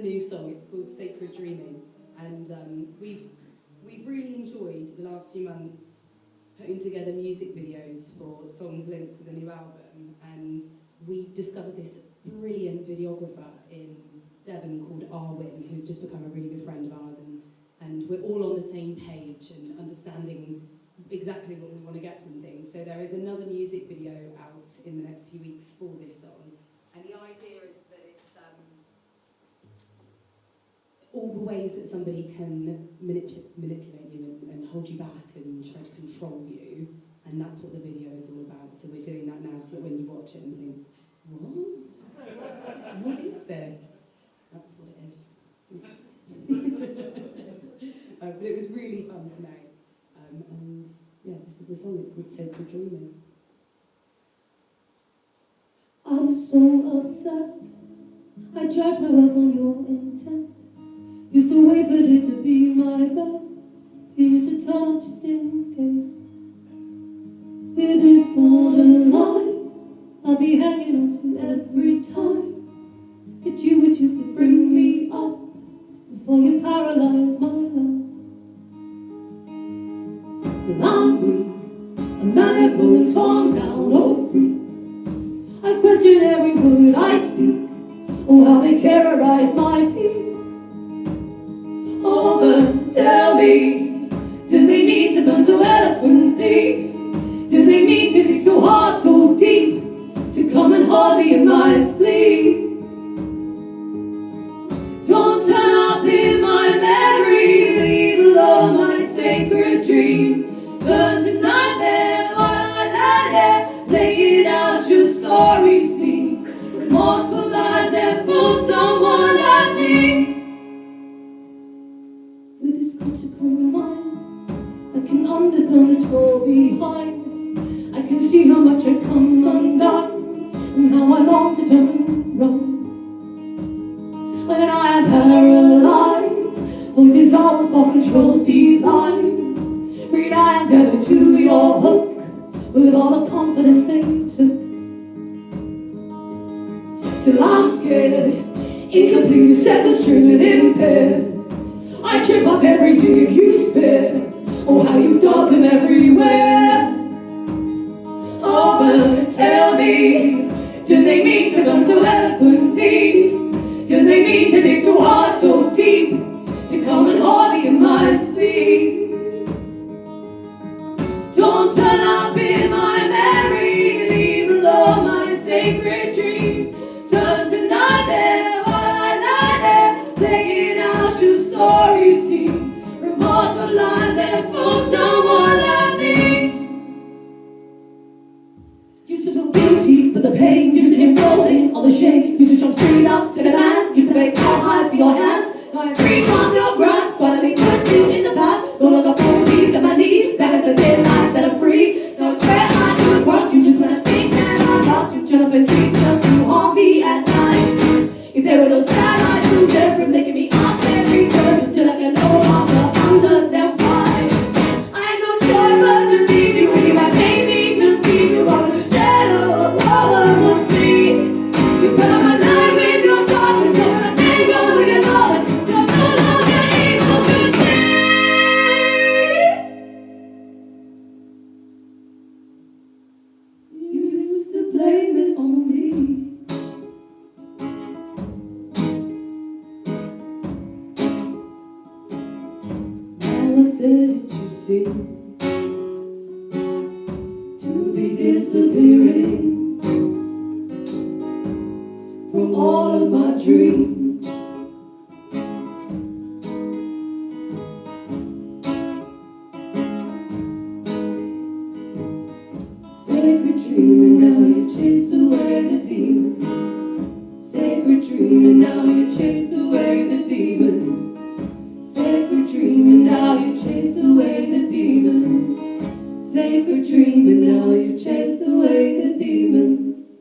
new song. It's called Sacred Dreaming, and we've really enjoyed the last few months putting together music videos for songs linked to the new album, and we discovered this brilliant videographer in Devon called Arwin, who's just become a really good friend of ours, and we're all on the same page and understanding exactly what we want to get from things. So there is another music video out in the next few weeks for this song, and the idea is that it's all the ways that somebody can manipulate you and hold you back and try to control you, and that's what the video is all about. So we're doing that now, so that when you watch it and think, what? What is this? That's what it is. But it was really fun to make. And yeah, this is the song. It's called Sacred Dreaming. I was so obsessed, I judged my worth on your intent. Used to wait for it to be my best, for you to turn up just in case. With this borderline, I'll be hanging on to every time that you would choose to bring me up before you paralyze my love. Till I'm weak, I'm malleable, torn down, oh free. I question every word I speak, oh how they terrorize my peace. Oh, but tell me, do they mean to burn so eloquently? Do they mean to dig so hard, so deep, to come and hold me in my sleep? Don't turn up in my memory, leave alone my sacred dreams. Turn to nightmares while I lie there, laying out your sorry scenes. Remorseful lies that fool someone like me. With this critical mind, I can understand the score behind. I can see how much I come undone, and how I long to turn and run. When I am paralyzed, voices always more control these lines. Read I am tethered to your hook, with all the confidence they took. Till I'm scared, incomplete, second string and impaired. I trip up every dig you spare, oh how you dog them everywhere. Oh, but tell me, do they mean to burn so eloquently? Do they mean to dig so hard, so deep, to come and hold me in my sleep? Don't turn up in my memory, leave alone my sacred dreams. Turn to nightmare while I lie there, playing out your sorry scenes. Remorseful lies that fool someone like me. Used to feel guilty for the pain, used to enrolling all the shame, used to jump straight up to the man, used to make all high for your hand. Now I'm free from your grasp, finally put you in the past. No longer fall deep to my knees, back at the daylight that I'm free. Now it's where I do it once, you just wanna think that I lost you. Jump and treat just to haunt me at night. If there were those sad eyes who never making me off every turn, until I can no longer understand why. I had no choice but to leave you when you had made me to see you on the shadow of all I would see. You put on my life with your darkness, so I can't go with it all. You're no longer able to see. You used to blame it on me. Now I said that you seem to be disappearing from all of my dreams. Sacred dream, and now you chased away the demons. Sacred dream, and now you chased away the demons. Sacred dream, and now you chased away the demons. Sacred dream, and now you chased away the demons.